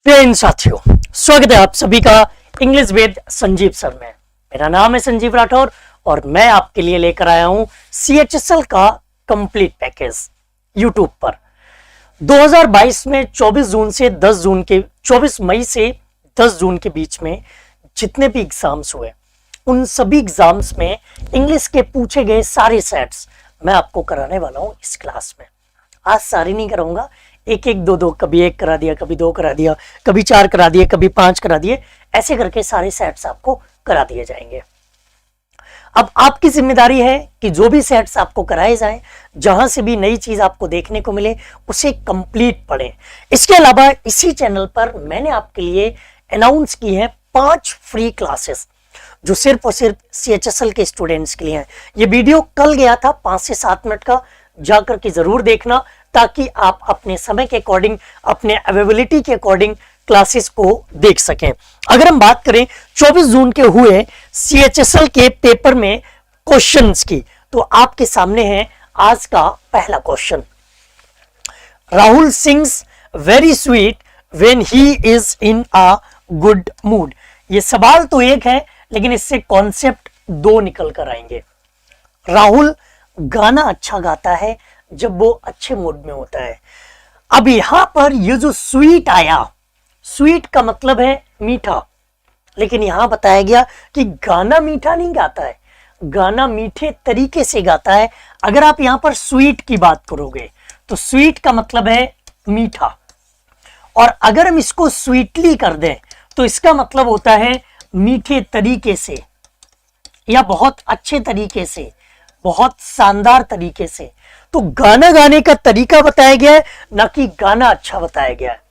प्रिय साथियों, स्वागत है आप सभी का इंग्लिश विद संजीव सर में। मेरा नाम है संजीव राठौर और मैं आपके लिए लेकर आया हूं CHSL का कंप्लीट पैकेज यूट्यूब पर। 2022 में 24 मई से 10 जून के बीच में जितने भी एग्जाम्स हुए उन सभी एग्जाम्स में इंग्लिश के पूछे गए सारे सेट्स मैं आपको कराने वाला हूं इस क्लास में। आज सारे नहीं कराऊंगा, एक एक दो, कभी एक करा दिया, कभी दो करा दिया, कभी 4 करा दिए, कभी 5 करा दिए, ऐसे करके सारे सेट्स आपको करा दिए जाएंगे। अब आपकी जिम्मेदारी है कि जो भी सेट्स आपको कराए जाएं, जहां से भी नई चीज आपको देखने को मिले उसे कंप्लीट पढ़ें। इसके अलावा इसी चैनल पर मैंने आपके लिए अनाउंस की है 5 फ्री क्लासेस जो सिर्फ और सिर्फ CHSL के स्टूडेंट्स के लिए हैं। ये वीडियो कल गया था 5 से 7 मिनट का, जाकर के जरूर देखना ताकि आप अपने समय के अकॉर्डिंग, अपने अवेलेबिलिटी के अकॉर्डिंग क्लासेस को देख सकें। अगर हम बात करें 24 जून के हुए CHSL के पेपर में क्वेश्चंस की, तो आपके सामने है आज का पहला question. Rahul sings very sweet when he is in a good mood. ये सवाल तो एक है लेकिन इससे कॉन्सेप्ट 2 निकल कर आएंगे। राहुल गाना अच्छा गाता है जब वो अच्छे मूड में होता है। अब यहां पर ये जो स्वीट आया, स्वीट का मतलब है मीठा, लेकिन यहां बताया गया कि गाना मीठा नहीं गाता है, गाना मीठे तरीके से गाता है। अगर आप यहां पर स्वीट की बात करोगे तो स्वीट का मतलब है मीठा, और अगर हम इसको स्वीटली कर दें तो इसका मतलब होता है मीठे तरीके से या बहुत अच्छे तरीके से, बहुत शानदार तरीके से। तो गाना गाने का तरीका बताया गया है, ना कि गाना अच्छा बताया गया है।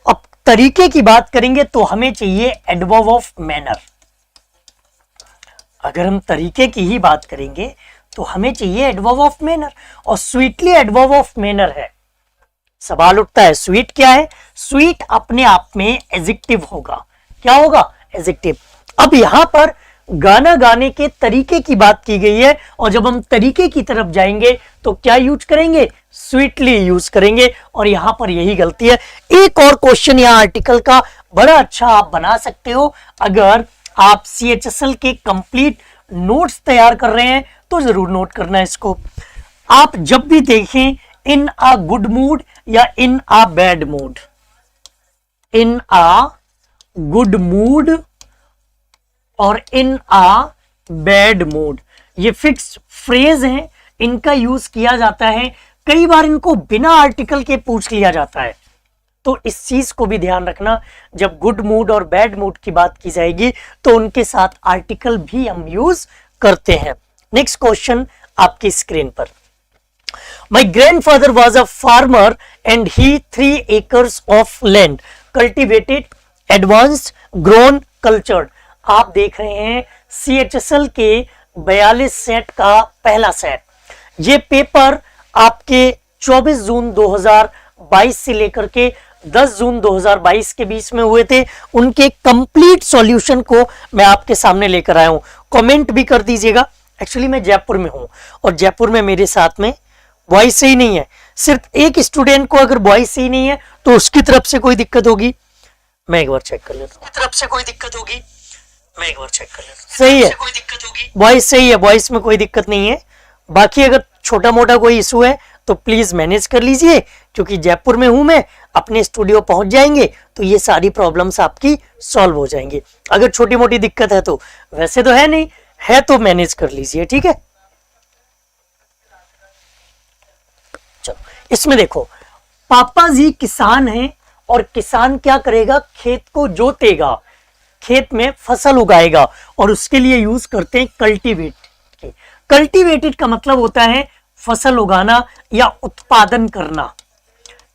अब तरीके की बात करेंगे तो हमें चाहिए एडवर्ब ऑफ मैनर। अगर हम तरीके की ही बात करेंगे तो हमें चाहिए एडवर्ब ऑफ मैनर, और स्वीटली एडवर्ब ऑफ मैनर है। सवाल उठता है स्वीट क्या है? स्वीट अपने आप में एडजेक्टिव होगा। क्या होगा? एडजेक्टिव। अब यहां पर गाना गाने के तरीके की बात की गई है, और जब हम तरीके की तरफ जाएंगे तो क्या यूज करेंगे? स्वीटली यूज करेंगे, और यहां पर यही गलती है। एक और क्वेश्चन यहां आर्टिकल का बड़ा अच्छा आप बना सकते हो। अगर आप CHSL के कंप्लीट नोट्स तैयार कर रहे हैं तो जरूर नोट करना है इसको। आप जब भी देखें इन अ गुड मूड या in a bad mood, in a good mood और इन आ बैड मूड, ये फिक्स फ्रेज हैं, इनका यूज किया जाता है। कई बार इनको बिना आर्टिकल के पूछ लिया जाता है, तो इस चीज को भी ध्यान रखना। जब गुड मूड और बैड मूड की बात की जाएगी तो उनके साथ आर्टिकल भी हम यूज करते हैं। नेक्स्ट क्वेश्चन आपकी स्क्रीन पर। माई grandfather was a farmer and he 3 acres of land cultivated, advanced, grown, cultured. आप देख रहे हैं CHSL के 42 सेट का पहला सेट। ये पेपर आपके 24 जून 2022 से लेकर के 10 जून 2022 के बीच में हुए थे। उनके कंप्लीट सॉल्यूशन को मैं आपके सामने लेकर आया हूं। कमेंट भी कर दीजिएगा। एक्चुअली मैं जयपुर में हूं और जयपुर में मेरे साथ में वॉइस से ही नहीं है। सिर्फ एक स्टूडेंट को अगर वॉइस से ही नहीं है तो उसकी तरफ से कोई दिक्कत होगी। मैं एक बार चेक कर लेता हूं। तरफ से कोई दिक्कत होगी, मैं एक बार चेक कर लेता हूं। सही है, कोई दिक्कत होगी, वॉइस सही है, वॉइस में कोई दिक्कत नहीं है। बाकी अगर छोटा मोटा कोई इशू है तो प्लीज मैनेज कर लीजिए, क्योंकि जयपुर में हूं मैं, अपने स्टूडियो पहुंच जाएंगे तो ये सारी प्रॉब्लम्स आपकी सॉल्व हो जाएंगी। अगर छोटी मोटी दिक्कत है तो, वैसे तो है नहीं है, तो मैनेज कर लीजिए, ठीक है। चलो इसमें देखो, पापा जी किसान हैं और किसान क्या करेगा? खेत को जोतेगा, खेत में फसल उगाएगा, और उसके लिए यूज करते हैं कल्टीवेट के। कल्टीवेटेड का मतलब होता है फसल उगाना या उत्पादन करना।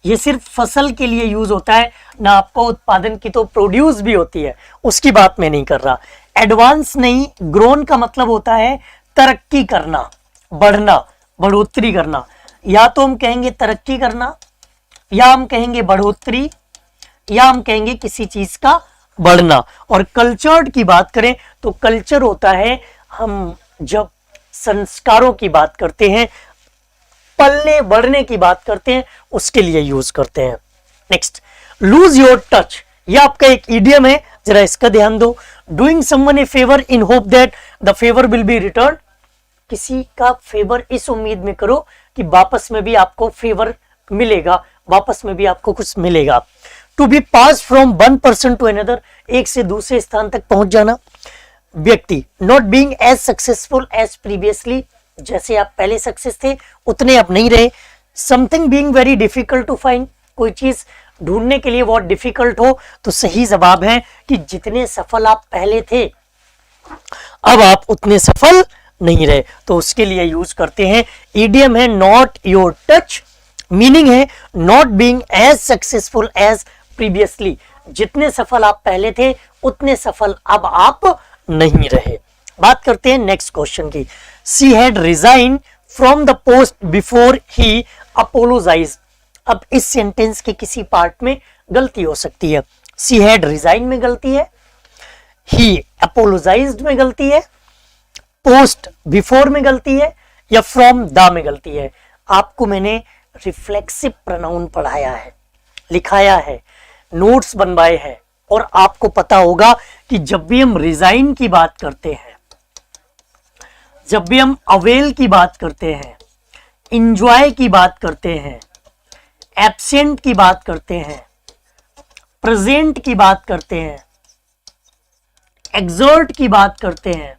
ये सिर्फ फसल के लिए यूज होता है ना, आपको उत्पादन की तो प्रोड्यूस भी होती है, उसकी बात मैं नहीं कर रहा। एडवांस नहीं, ग्रोन का मतलब होता है तरक्की करना, बढ़ना, बढ़ोतरी करना। या तो हम कहेंगे तरक्की करना, या हम कहेंगे बढ़ोतरी, या हम कहेंगे किसी चीज का बढ़ना। और कल्चर्ड की बात करें तो कल्चर होता है हम जब संस्कारों की बात करते हैं, पलने बढ़ने की बात करते हैं, उसके लिए यूज करते हैं। नेक्स्ट, लूज योर टच यह आपका एक इडियम है, जरा इसका ध्यान दो। Doing someone A favour in hope that the favour will be return, किसी का फेवर इस उम्मीद में करो कि वापस में भी आपको फेवर मिलेगा, वापस में भी आपको कुछ मिलेगा। To be pass from one person to another, एक से दूसरे स्थान तक पहुंच जाना। व्यक्ति not being as successful as previously, जैसे आप पहले सक्सेस थे उतने अब नहीं रहे। Something being very difficult to find, कोई चीज ढूंढने के लिए बहुत डिफिकल्ट हो, तो सही जवाब है कि जितने सफल आप पहले थे अब आप उतने सफल नहीं रहे, तो उसके लिए यूज करते हैं इडियम है नॉट योर टच, मीनिंग है not being as successful as previously, जितने सफल आप पहले थे उतने सफल अब आप नहीं रहे। बात करते हैं नेक्स्ट क्वेश्चन की। She had resign from the post before he apologise, अब इस सेंटेंस के किसी पार्ट में गलती हो सकती है। सी हैड रिजाइन में गलती है, ही अपोलोजाइज्ड में गलती है, पोस्ट बिफोर में गलती है, या फ्रॉम द में गलती है। आपको मैंने रिफ्लेक्सिव प्रोनाउन पढ़ाया है, लिखाया है, नोट्स बनवाए हैं, और आपको पता होगा कि जब भी हम रिजाइन की बात करते हैं, जब भी हम अवेल की बात करते हैं, इंजॉय की बात करते हैं, एब्सेंट की बात करते हैं, प्रेजेंट की बात करते हैं, एक्सर्ट की बात करते हैं,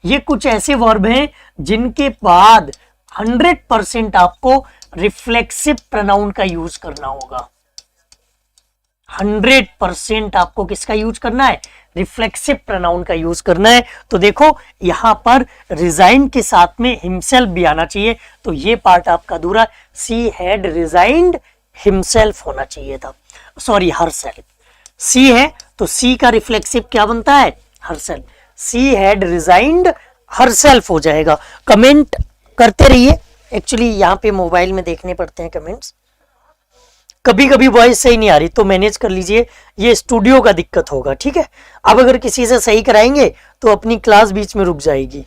ये कुछ ऐसे वर्ब हैं जिनके बाद 100% आपको रिफ्लेक्सिव प्रोनाउन का यूज करना होगा। 100% आपको किसका यूज करना है? रिफ्लेक्सिव प्रोनाउन का यूज करना है। तो देखो यहां पर रिजाइन के साथ में हिमसेल्फ भी आना चाहिए, तो ये पार्ट आपका अधूरा। सी हैड रिजाइंड हिमसेल्फ होना चाहिए था, सॉरी हरसेल्फ। सी है तो सी का रिफ्लेक्सिव क्या बनता है? Herself. She had resigned herself हो जाएगा। कमेंट करते रहिए, एक्चुअली यहाँ पे मोबाइल में देखने पड़ते हैं कमेंट्स, कभी कभी वॉइस सही नहीं आ रही तो मैनेज कर लीजिए, ये स्टूडियो का दिक्कत होगा, ठीक है। अब अगर किसी से सही कराएंगे तो अपनी क्लास बीच में रुक जाएगी,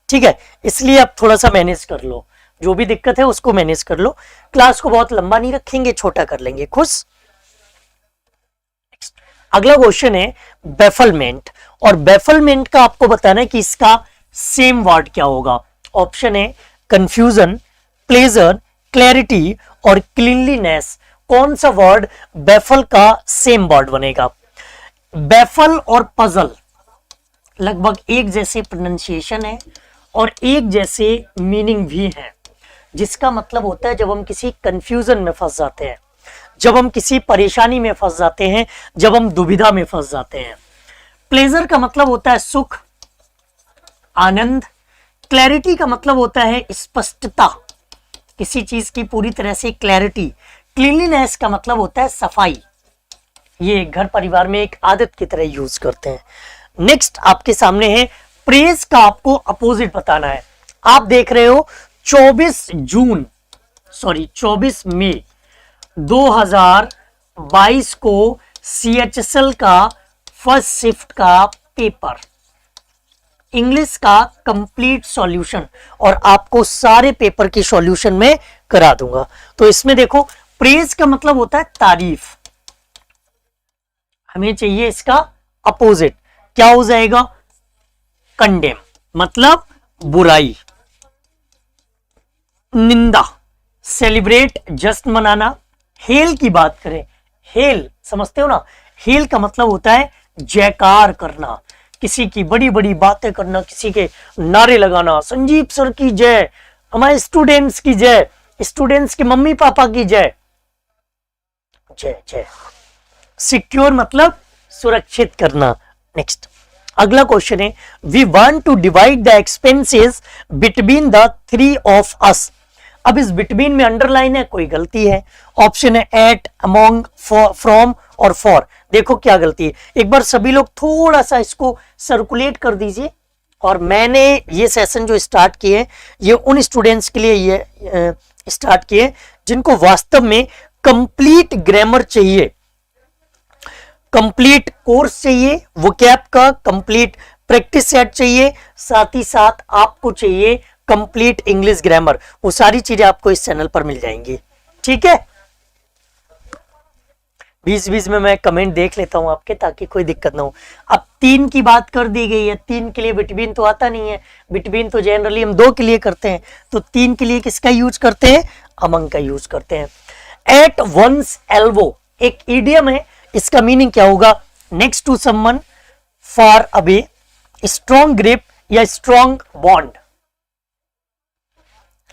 ठीक है, इसलिए आप थोड़ा सा मैनेज कर लो, जो भी दिक्कत है उसको मैनेज कर लो। क्लास को बहुत लंबा नहीं रखेंगे, छोटा कर लेंगे, खुश। अगला क्वेश्चन है बेफलमेंट, और बेफलमेंट का आपको बताना है कि इसका सेम वर्ड क्या होगा। ऑप्शन है कंफ्यूजन, प्लेजर, क्लैरिटी और क्लीनलीनेस। कौन सा वर्ड बेफल का सेम वर्ड बनेगा? बेफल और पजल लगभग एक जैसे प्रोनाउंसिएशन है और एक जैसे मीनिंग भी है, जिसका मतलब होता है जब हम किसी कंफ्यूजन में फंस जाते हैं, जब हम किसी परेशानी में फंस जाते हैं, जब हम दुविधा में फंस जाते हैं। प्लेजर का मतलब होता है सुख, आनंद। क्लैरिटी का मतलब होता है स्पष्टता, किसी चीज की पूरी तरह से क्लैरिटी। क्लीनलीनेस का मतलब होता है सफाई। ये घर परिवार में एक आदत की तरह यूज करते हैं। नेक्स्ट आपके सामने है प्रेज का आपको अपोजिट बताना है। आप देख रहे हो 24 मई 2022 को CHSL का फर्स्ट शिफ्ट का पेपर, इंग्लिश का कंप्लीट सॉल्यूशन, और आपको सारे पेपर की सॉल्यूशन में करा दूंगा। तो इसमें देखो प्रेज का मतलब होता है तारीफ, हमें चाहिए इसका अपोजिट, क्या हो जाएगा? कंडेम, मतलब बुराई। निंदा, सेलिब्रेट, जश्न मनाना। हेल की बात करें, हेल समझते हो ना? हेल का मतलब होता है जयकार करना, किसी की बड़ी बड़ी बातें करना, किसी के नारे लगाना, संजीव सर की जय, हमारे स्टूडेंट्स की जय, स्टूडेंट्स के मम्मी पापा की जय, जय जय। सिक्योर मतलब सुरक्षित करना। नेक्स्ट अगला क्वेश्चन है we want to divide the expenses between the three of us. अब इस बिटवीन में अंडरलाइन है, कोई गलती है। ऑप्शन है एट, अमोंग, फ्रॉम और फॉर। देखो क्या गलती है, एक बार सभी लोग थोड़ा सा इसको सर्कुलेट कर दीजिए। और मैंने ये सेशन जो स्टार्ट किए ये उन स्टूडेंट्स के लिए ये स्टार्ट किए जिनको वास्तव में कंप्लीट ग्रामर चाहिए, कंप्लीट कोर्स चाहिए, वोकैब का कंप्लीट प्रैक्टिस सेट चाहिए, साथ ही साथ आपको चाहिए कंप्लीट इंग्लिश ग्रामर। वो सारी चीजें आपको इस चैनल पर मिल जाएंगी, ठीक है। बीच बीच में मैं कमेंट देख लेता हूं आपके, ताकि कोई दिक्कत ना हो। अब 3 की बात कर दी गई है, 3 के लिए बिटवीन तो आता नहीं है, बिटवीन तो जनरली हम 2 के लिए करते हैं, तो 3 के लिए किसका यूज करते हैं? अमंग का यूज करते हैं। एट वंस एल्बो एक इडियम है, इसका मीनिंग क्या होगा? Next to someone, far away, strong grip या स्ट्रॉन्ग बॉन्ड।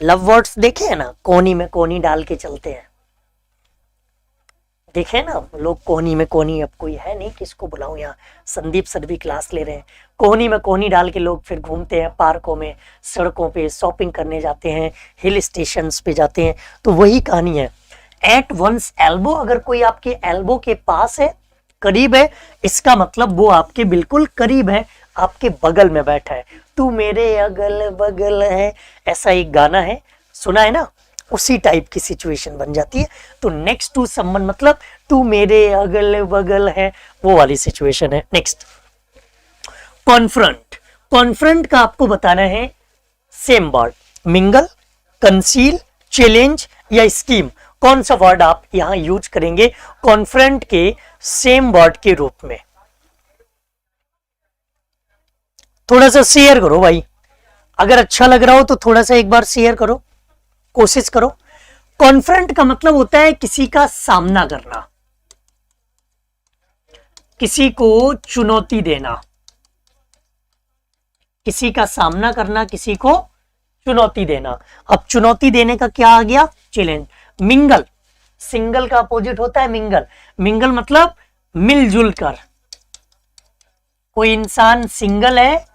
लव वर्ड्स देखे हैं ना, कोहनी में कोहनी डाल के चलते हैं, देखे ना लोग कोहनी में कोहनी। अब कोई है नहीं, किसको बुलाऊं? यहाँ संदीप सर भी क्लास ले रहे हैं। कोहनी में कोहनी डाल के लोग फिर घूमते हैं पार्कों में, सड़कों पे, शॉपिंग करने जाते हैं, हिल स्टेशंस पे जाते हैं, तो वही कहानी है। एट वंस एल्बो, अगर कोई आपके एल्बो के पास है, करीब है, इसका मतलब वो आपके बिल्कुल करीब है, आपके बगल में बैठा है। तू मेरे अगल बगल है, ऐसा एक गाना है, सुना है ना? उसी टाइप की सिचुएशन बन जाती है। तो नेक्स्ट टू समवन मतलब तू मेरे अगल बगल है, वो वाली सिचुएशन है। Next, confront. कॉन्फ्रंट का आपको बताना है same word, mingle, conceal, challenge या स्कीम। कौन सा वर्ड आप यहां यूज करेंगे कॉन्फ्रंट के सेम वर्ड के रूप में? थोड़ा सा शेयर करो भाई, अगर अच्छा लग रहा हो तो थोड़ा सा एक बार शेयर करो, कोशिश करो। कॉन्फ्रंट का मतलब होता है किसी का सामना करना, किसी को चुनौती देना, किसी का सामना करना, किसी को चुनौती देना। अब चुनौती देने का क्या आ गया? चैलेंज। मिंगल, सिंगल का अपोजिट होता है मिंगल। मिंगल मतलब मिलजुल कर। कोई इंसान सिंगल है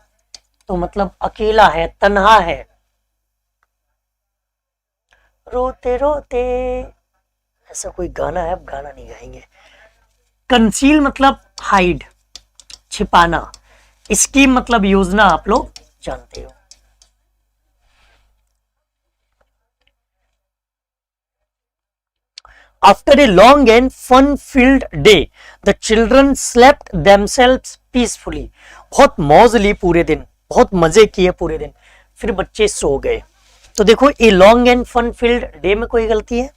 तो मतलब अकेला है, तन्हा है। रोते रोते, ऐसा कोई गाना है, अब गाना नहीं गाएंगे। कंसील मतलब हाइड, छिपाना। स्कीम मतलब योजना, आप लोग जानते हो। After a long and fun filled day the children slept themselves peacefully. बहुत मौज ली पूरे दिन, बहुत मजे किए पूरे दिन, फिर बच्चे सो गए। तो देखो, a long and fun filled day में कोई गलती है,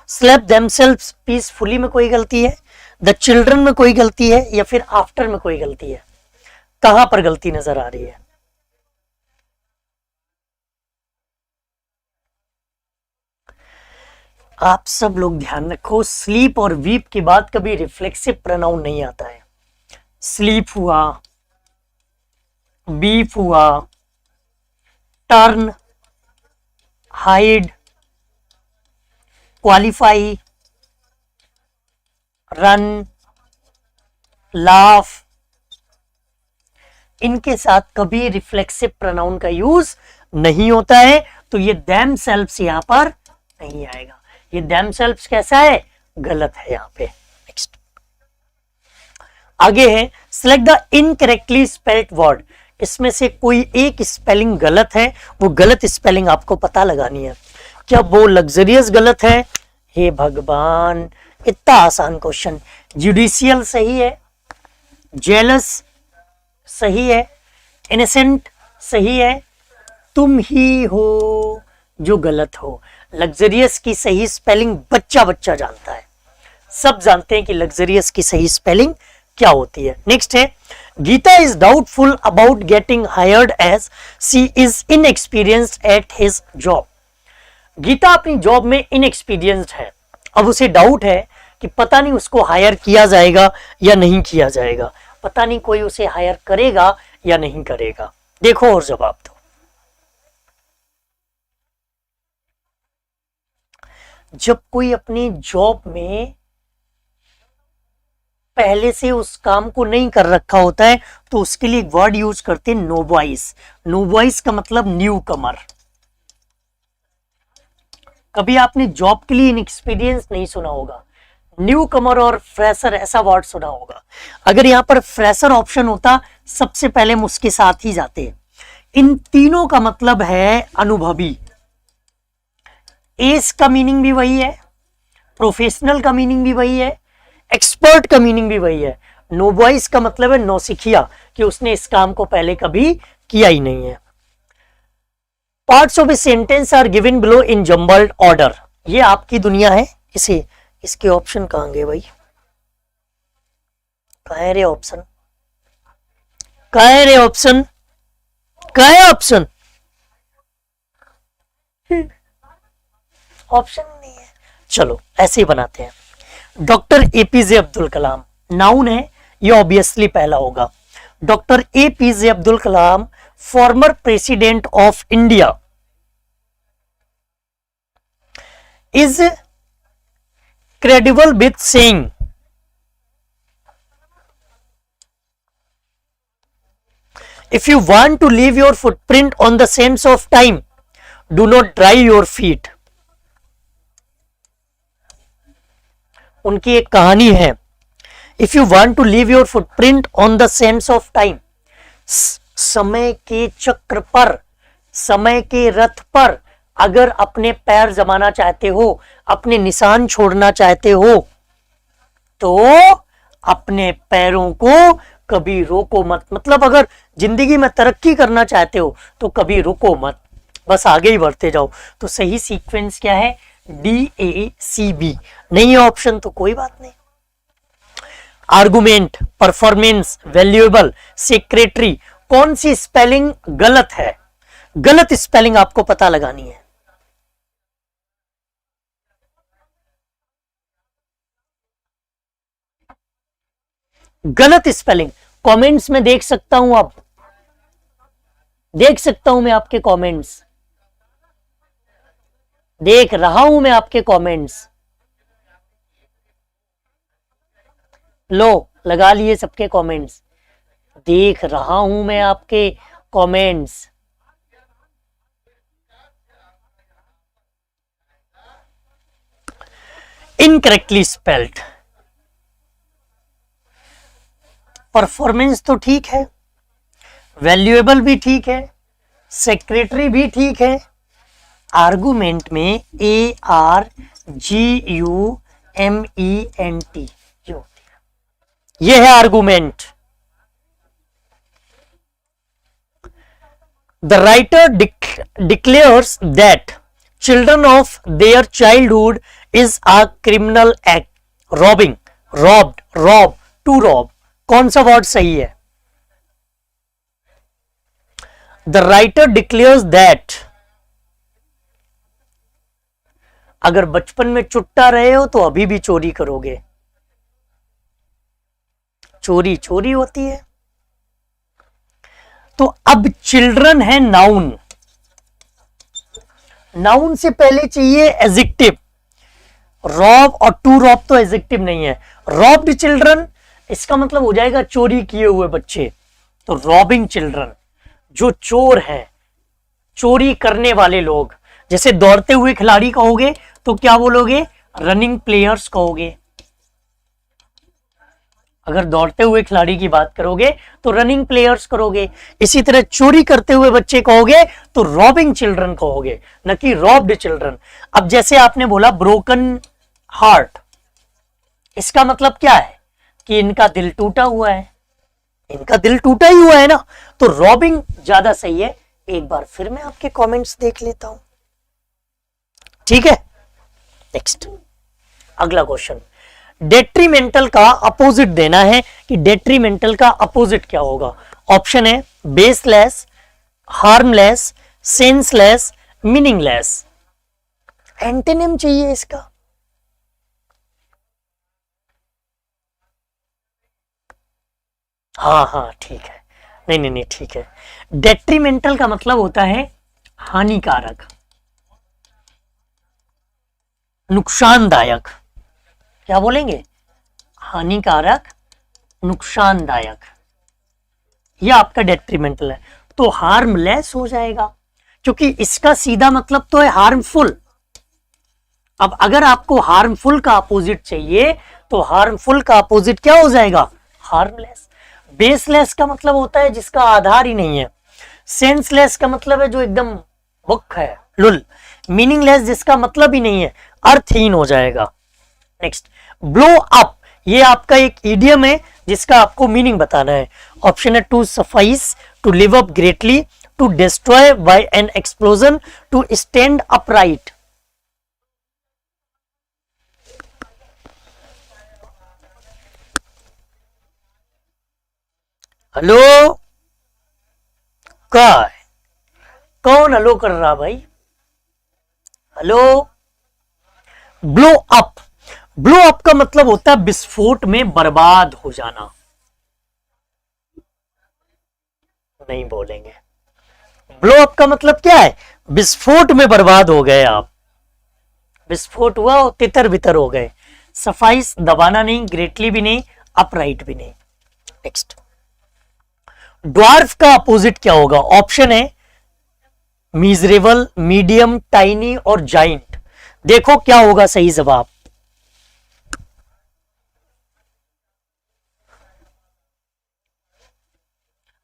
स्लेप देमसेल्व्स पीसफुली में कोई गलती है, द चिल्ड्रन में कोई गलती है, या फिर आफ्टर में कोई गलती है? कहां पर गलती नजर आ रही है? आप सब लोग ध्यान रखो, स्लीप और वीप के बाद कभी रिफ्लेक्सिव प्रोनाउन नहीं आता है। स्लीप हुआ, बीप हुआ, turn, hide, qualify, run, laugh, इनके साथ कभी रिफ्लेक्सिव प्रोनाउन का यूज नहीं होता है। तो ये देमसेल्व्स यहां पर नहीं आएगा। ये देमसेल्व्स कैसा है? गलत है यहां पे। नेक्स्ट, आगे है select the incorrectly spelled word. इसमें से कोई एक स्पेलिंग गलत है, वो गलत स्पेलिंग आपको पता लगानी है। क्या वो लग्जरियस गलत है? हे भगवान, इतना आसान क्वेश्चन। जुडिशियल सही है, जेलस सही है, इनोसेंट सही है, तुम ही हो जो गलत हो। लग्जरियस की सही स्पेलिंग बच्चा बच्चा जानता है, सब जानते हैं कि लग्जरियस की सही स्पेलिंग क्या होती है। नेक्स्ट है, Geeta is doubtful about getting hired as she is inexperienced at his job. Geeta अपनी जॉब में इनएक्सपीरियंस्ड है, अब उसे डाउट है कि पता नहीं उसको हायर किया जाएगा या नहीं किया जाएगा, पता नहीं कोई उसे हायर करेगा या नहीं करेगा। देखो और जवाब दो। जब कोई अपनी जॉब में पहले से उस काम को नहीं कर रखा होता है तो उसके लिए एक वर्ड यूज करते हैं नोवाइस। नोवाइस का मतलब न्यू कमर। कभी आपने जॉब के लिए इनएक्सपीरियंस नहीं सुना होगा, न्यू कमर और फ्रेशर ऐसा वर्ड सुना होगा। अगर यहां पर फ्रेशर ऑप्शन होता सबसे पहले हम उसके साथ ही जाते। इन तीनों का मतलब है अनुभवी। एज का मीनिंग भी वही है, प्रोफेशनल का मीनिंग भी वही है, एक्सपर्ट का मीनिंग भी वही है। नोवाइस का मतलब है नौसिखिया, कि उसने इस काम को पहले कभी किया ही नहीं है। Parts of a sentence are given below in jumbled order. ये आपकी दुनिया है, इसे इसके ऑप्शन कहां गए भाई? कहाँ है रे ऑप्शन, कहाँ है रे ऑप्शन, कहाँ है ऑप्शन, ऑप्शन नहीं है। चलो ऐसे ही बनाते हैं। Doctor APJ Abdul Kalam noun है, ये ऑब्वियसली पहला होगा। Doctor APJ Abdul Kalam former president of India is credible with saying if you want to leave your footprint on the sands of time, do not dry your feet. उनकी एक कहानी है, if you want to leave your footprint on the sense of time, समय के चक्र पर, समय के रथ पर अगर अपने पैर जमाना चाहते हो, अपने निशान छोड़ना चाहते हो, तो अपने पैरों को कभी रोको मत। मतलब अगर जिंदगी में तरक्की करना चाहते हो तो कभी रुको मत, बस आगे ही बढ़ते जाओ। तो सही सीक्वेंस क्या है? DACB। नहीं है ऑप्शन तो कोई बात नहीं। आर्गुमेंट, परफॉर्मेंस, वैल्यूएबल, सेक्रेटरी, कौन सी स्पेलिंग गलत है? गलत स्पेलिंग आपको पता लगानी है। गलत स्पेलिंग कमेंट्स में देख सकता हूं, अब देख सकता हूं मैं आपके कमेंट्स, देख रहा हूं मैं आपके कमेंट्स। लो लगा लिए सबके कमेंट्स, देख रहा हूं मैं आपके कमेंट्स। Incorrectly spelled. परफॉर्मेंस तो ठीक है, वैल्यूएबल भी ठीक है, सेक्रेटरी भी ठीक है। आर्गुमेंट में ARGUMENT ये है argument. The writer declares that children of their childhood is a criminal act. Robbing, robbed, rob, to rob, कौन सा वर्ड सही है? द राइटर डिक्लेयर्स दैट, अगर बचपन में चुट्टा रहे हो तो अभी भी चोरी करोगे। चोरी चोरी होती है। तो अब चिल्ड्रन है नाउन, नाउन से पहले चाहिए एडजेक्टिव। रॉब और टू रॉब तो एडजेक्टिव नहीं है। रॉब्ड चिल्ड्रन, इसका मतलब हो जाएगा चोरी किए हुए बच्चे। तो रॉबिंग चिल्ड्रन, जो चोर हैं, चोरी करने वाले लोग। जैसे दौड़ते हुए खिलाड़ी कहोगे तो क्या बोलोगे? रनिंग प्लेयर्स कहोगे। अगर दौड़ते हुए खिलाड़ी की बात करोगे तो रनिंग प्लेयर्स करोगे। इसी तरह चोरी करते हुए बच्चे कहोगे तो रॉबिंग चिल्ड्रन कहोगे, न कि रॉब्ड चिल्ड्रन। अब जैसे आपने बोला ब्रोकन हार्ट, इसका मतलब क्या है? कि इनका दिल टूटा हुआ है, इनका दिल टूटा ही हुआ है ना। तो रॉबिंग ज्यादा सही है। एक बार फिर मैं आपके कमेंट्स देख लेता हूं, ठीक है। नेक्स्ट, अगला क्वेश्चन, डेट्रीमेंटल का अपोजिट देना है कि डेट्रीमेंटल का अपोजिट क्या होगा। ऑप्शन है baseless, harmless, senseless, meaningless. Antonym चाहिए इसका। हाँ हाँ ठीक है, नहीं नहीं नहीं ठीक है। डेट्रीमेंटल का मतलब होता है हानिकारक, नुकसानदायक। क्या बोलेंगे? हानिकारक, नुकसानदायक, यह आपका डेट्रीमेंटल है। तो हार्मलेस हो जाएगा, क्योंकि इसका सीधा मतलब तो है हार्मफुल। अब अगर आपको हार्मफुल का अपोजिट चाहिए तो हार्मफुल का अपोजिट क्या हो जाएगा? हार्मलेस। बेसलेस का मतलब होता है जिसका आधार ही नहीं है। सेंसलेस का मतलब है जो एकदम बुक है, लुल। मीनिंगलेस जिसका मतलब ही नहीं है, अर्थहीन हो जाएगा। नेक्स्ट, ब्लो अप, ये आपका एक इडियम है जिसका आपको मीनिंग बताना है। ऑप्शन है to sacrifice, to live up greatly, to destroy by an explosion, to stand upright. Hello, क्या है? कौन हेलो कर रहा भाई? Hello. Blow up, blow up का मतलब होता है विस्फोट में बर्बाद हो जाना। नहीं बोलेंगे। ब्लो अप का मतलब क्या है? विस्फोट में बर्बाद हो गए आप। विस्फोट हुआ और तितर बितर हो गए। सफाइस, दबाना नहीं, ग्रेटली भी नहीं, अपराइट भी नहीं। नेक्स्ट, ड्वार्फ का अपोजिट क्या होगा? ऑप्शन है मीजरेबल, मीडियम, टाइनी और जाइंट। देखो क्या होगा सही जवाब।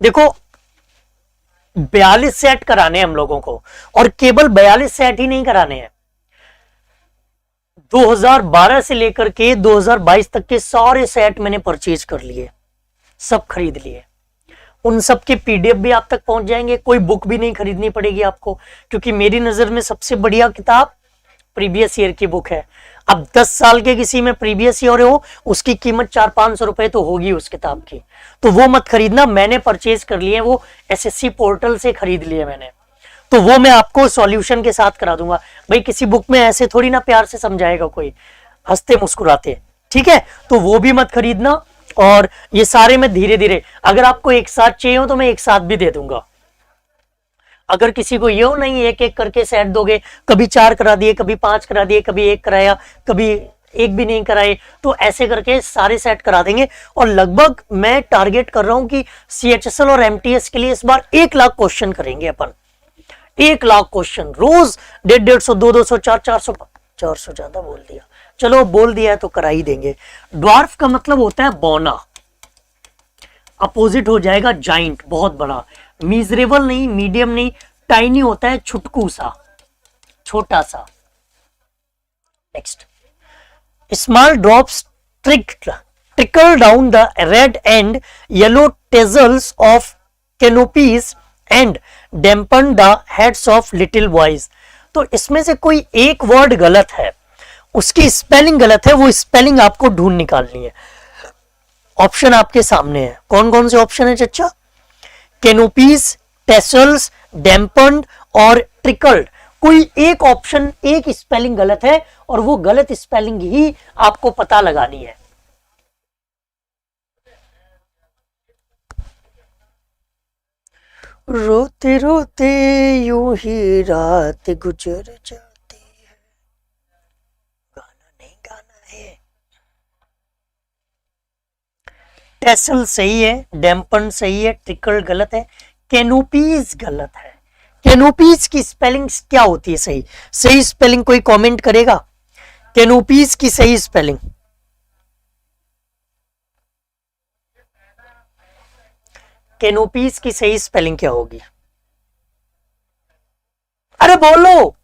देखो 42 सेट कराने हैं हम लोगों को, और केवल 42 सेट ही नहीं कराने हैं, 2012 से लेकर के 2022 तक के सारे सेट मैंने परचेज कर लिए, सब खरीद लिए। उन सब के पीडीएफ भी आप तक पहुंच जाएंगे, कोई बुक भी नहीं खरीदनी पड़ेगी आपको, क्योंकि मेरी नजर में सबसे बढ़िया किताब प्रीवियस ईयर की बुक है। अब 10 साल के किसी में प्रीवियस ईयर हो, उसकी कीमत 400-500 रुपए तो होगी उस किताब की, तो वो मत खरीदना। मैंने परचेज कर लिए, वो एसएससी पोर्टल से खरीद लिए मैंने, तो वो मैं आपको सॉल्यूशन के साथ करा दूंगा। भाई किसी बुक में ऐसे थोड़ी ना प्यार से समझाएगा कोई, हंसते मुस्कुराते, ठीक है? तो वो भी मत खरीदना। और ये सारे मैं धीरे धीरे, अगर आपको एक साथ चाहिए हो तो मैं एक साथ भी दे दूंगा। अगर किसी को ये हो नहीं एक एक करके सेट दोगे, कभी 4 करा दिए, कभी 5 करा दिए, कभी 1 कराया, कभी एक भी नहीं कराए, तो ऐसे करके सारे सेट करा देंगे। और लगभग मैं टारगेट कर रहा हूं कि सीएचएसएल और एमटीएस के लिए इस बार 1 लाख क्वेश्चन करेंगे अपन। 1 लाख क्वेश्चन रोज, 150, 200, 400, 400 ज्यादा बोल दिया, चलो बोल दिया है तो करा ही देंगे। ड्वार्फ का मतलब होता है बौना, अपोजिट हो जाएगा जाइंट, बहुत बड़ा। मीजरेबल नहीं, मीडियम नहीं, टाइनी होता है छुटकू सा, छोटा सा। Next, small drops trickle down the red and yellow tassels of canopies and dampen the heads of little boys। तो इसमें से कोई एक वर्ड गलत है, उसकी स्पेलिंग गलत है, वो स्पेलिंग आपको ढूंढ निकालनी है। ऑप्शन आपके सामने है, कौन कौन से ऑप्शन है चच्चा? कैनोपीज, टेसल्स, डैम्पन्ड और ट्रिकल्ड। कोई एक ऑप्शन, एक स्पेलिंग गलत है, और वो गलत स्पेलिंग ही आपको पता लगानी है। रोते रोते यूं ही रात गुजर जाती है, गाना नहीं गाना है। टेसल सही है, डैम्पन सही है, ट्रिकल गलत है, कैनोपीज गलत है। कैनोपीज की स्पेलिंग क्या होती है सही? सही स्पेलिंग कोई कमेंट करेगा? कैनोपीज की सही स्पेलिंग, कैनोपीज की सही स्पेलिंग क्या होगी? अरे बोलो।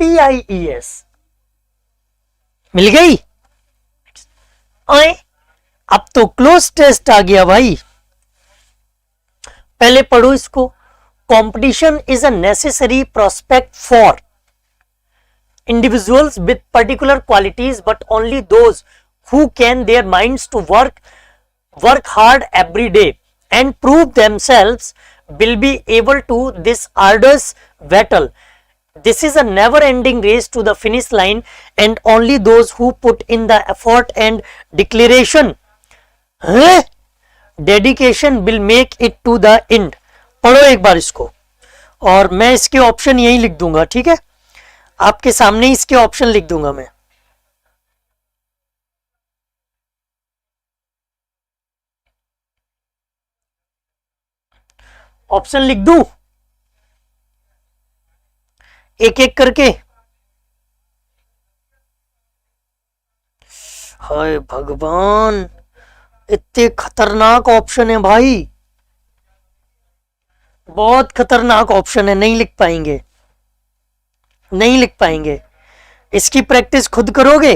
CANNOPPIES। मिल गई? आए, अब तो क्लोज टेस्ट आ गया भाई। पहले पढ़ो इसको। Competition is a necessary prospect for individuals with particular qualities, but only those who can their minds to work hard every day and prove themselves will be able to this arduous battle. This is a never ending race to the finish line, and only those who put in the effort and dedication will make it to the end. पढ़ो एक बार इसको, और मैं इसके option यही लिख दूंगा, ठीक है? आपके सामने इसके ऑप्शन लिख दूंगा मैं। ऑप्शन लिख दूं एक एक करके? हाय भगवान, इतने खतरनाक ऑप्शन है भाई, बहुत खतरनाक ऑप्शन है, नहीं लिख पाएंगे, नहीं लिख पाएंगे। इसकी प्रैक्टिस खुद करोगे?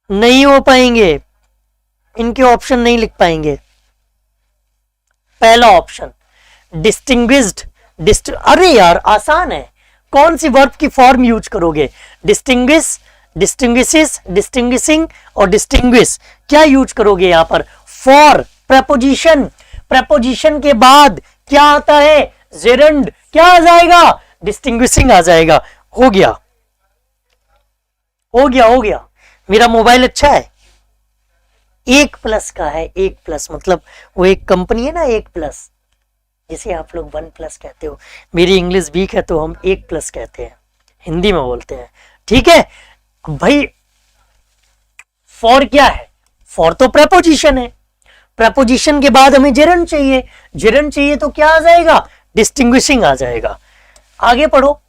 नहीं हो पाएंगे, इनके ऑप्शन नहीं लिख पाएंगे। पहला ऑप्शन डिस्टिंग्विश्ड, अरे यार आसान है, कौन सी वर्ब की फॉर्म यूज करोगे? डिस्टिंग्विश, डिस्टिंग्विशेस, डिस्टिंग्विशिंग और डिस्टिंग्विश। क्या यूज करोगे यहां पर? फॉर प्रपोजिशन, प्रपोजिशन के बाद क्या आता है? जेरंड। क्या आ जाएगा? डिस्टिंग्विशिंग आ जाएगा। हो गया, हो गया, हो गया। मेरा मोबाइल अच्छा है, 1+ का है। 1+ मतलब वो एक कंपनी है ना, 1+, जिसे आप लोग 1+ कहते हो। मेरी इंग्लिश वीक है तो हम 1+ कहते हैं, हिंदी में बोलते हैं। ठीक है भाई। फॉर क्या है? फॉर तो प्रेपोजिशन है। प्रेपोजिशन के बाद हमें जेरंड चाहिए। जेरंड चाहिए तो क्या आ जाएगा? डिस्टिंग्विशिंग आ जाएगा। आगे पढ़ो।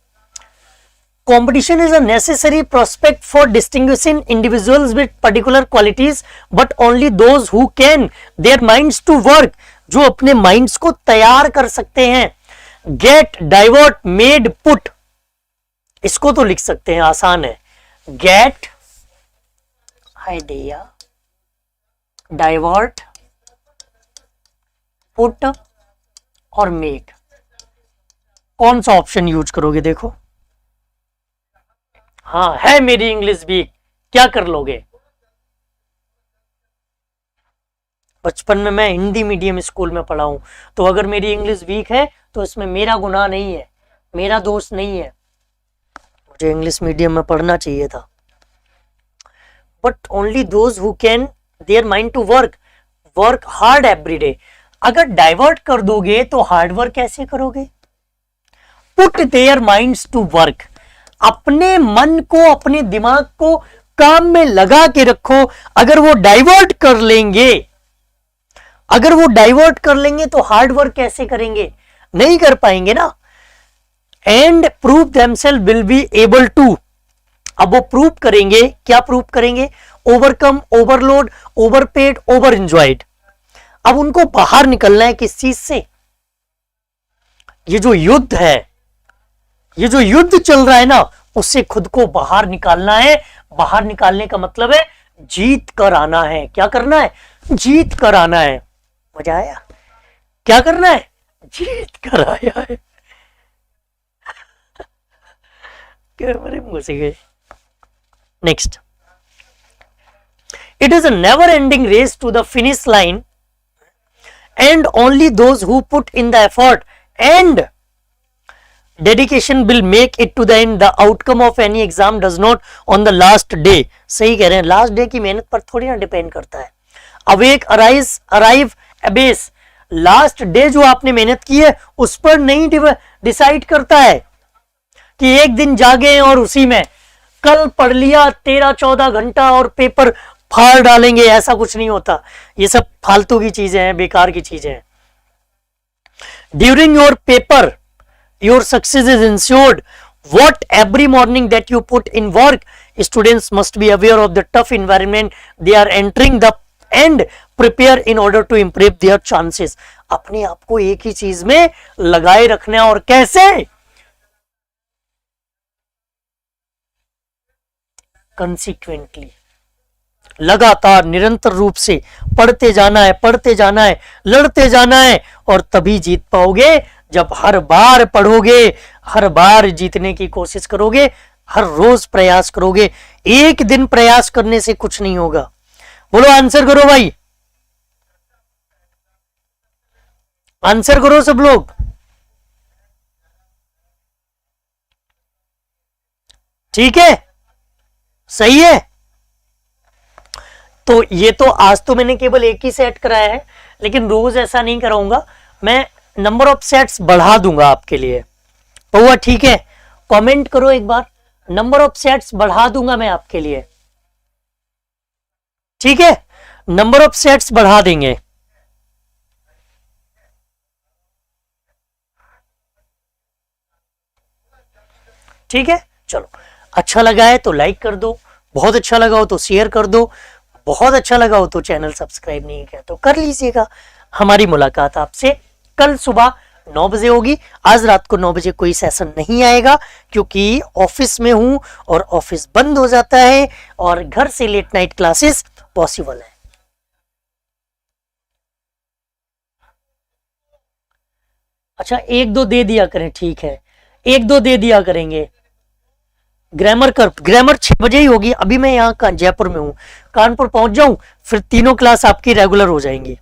Competition is a necessary prospect for distinguishing individuals with particular qualities, but only those who can their minds to work, जो अपने माइंड्स को तैयार कर सकते हैं। Get, divert, made, put, इसको तो लिख सकते हैं, आसान है। Get idea, divert, put और make, कौन सा ऑप्शन यूज करोगे? देखो, हाँ है मेरी इंग्लिश वीक, क्या कर लोगे? बचपन में मैं हिंदी मीडियम स्कूल में पढ़ा हूं, तो अगर मेरी इंग्लिश वीक है तो इसमें मेरा गुनाह नहीं है, मेरा दोष नहीं है। मुझे इंग्लिश मीडियम में पढ़ना चाहिए था। But only those who can their mind to work, work hard every day. अगर डाइवर्ट कर दोगे तो हार्ड वर्क कैसे करोगे? Put their minds to work, अपने मन को, अपने दिमाग को काम में लगा के रखो। अगर वो डाइवर्ट कर लेंगे, अगर वो डाइवर्ट कर लेंगे तो हार्ड वर्क कैसे करेंगे? नहीं कर पाएंगे ना। And prove themself will be able to, अब वो प्रूव करेंगे। क्या प्रूव करेंगे? Overcome, overload, overpaid, over enjoyed. अब उनको बाहर निकलना है किस चीज से? ये जो युद्ध है, ये जो युद्ध चल रहा है ना, उससे खुद को बाहर निकालना है। बाहर निकालने का मतलब है जीत कर आना है। क्या करना है? जीत कर आना है। मजा आया? क्या करना है? जीत कर आया है। मेरे मुंह से गए। Next, it is a never ending race to the finish line and only those who put in the effort and dedication will make it to the end. The outcome of any exam does not on the last day. सही कह रहे हैं, last day की मेहनत पर थोड़ी ना depend करता है। Awake, arise, arrive, abyss, last day जो आपने मेहनत की है उस पर नहीं डिसाइड करता है कि एक दिन जागे और उसी में कल पढ़ लिया 13-14 घंटा और पेपर फाड़ डालेंगे, ऐसा कुछ नहीं होता। ये सब फालतू की चीजें हैं, बेकार की चीजें हैं। During your paper your success is ensured. What every morning that you put in work, students must be aware of the tough environment they are entering the and prepare in order to improve their chances. अपने आप को एक ही चीज में लगाए रखना है। और कैसे? कंसिक्वेंटली, लगातार निरंतर रूप से पढ़ते जाना है, पढ़ते जाना है, लड़ते जाना है, और तभी जीत पाओगे जब हर बार पढ़ोगे, हर बार जीतने की कोशिश करोगे, हर रोज प्रयास करोगे। एक दिन प्रयास करने से कुछ नहीं होगा। बोलो आंसर करो भाई, आंसर करो सब लोग। ठीक है, सही है। तो ये तो आज तो मैंने केवल एक ही सेट कराया है, लेकिन रोज ऐसा नहीं कराऊंगा। मैं नंबर ऑफ सेट्स बढ़ा दूंगा आपके लिए। हुआ? ठीक है, कमेंट करो एक बार, नंबर ऑफ सेट्स बढ़ा दूंगा मैं आपके लिए। ठीक है, नंबर ऑफ सेट्स बढ़ा देंगे। ठीक है, चलो, अच्छा लगा है तो लाइक कर दो, बहुत अच्छा लगा हो तो शेयर कर दो, बहुत अच्छा लगा हो तो चैनल सब्सक्राइब नहीं किया तो कर लीजिएगा। हमारी मुलाकात आपसे कल सुबह 9 बजे होगी। आज रात को 9 बजे कोई सेशन नहीं आएगा क्योंकि ऑफिस में हूं और ऑफिस बंद हो जाता है और घर से लेट नाइट क्लासेस पॉसिबल है। अच्छा, 1-2 दे दिया करें, ठीक है, 1-2 दे दिया करेंगे। ग्रामर 6 बजे ही होगी। अभी मैं यहाँ जयपुर में हूँ, कानपुर पहुंच जाऊं फिर तीनों क्लास आपकी रेगुलर हो जाएंगी।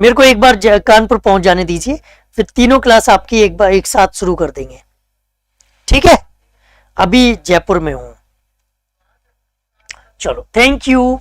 मेरे को एक बार कानपुर पहुंच जाने दीजिए, फिर तीनों क्लास आपकी एक साथ शुरू कर देंगे, ठीक है। अभी जयपुर में हूं। चलो, थैंक यू।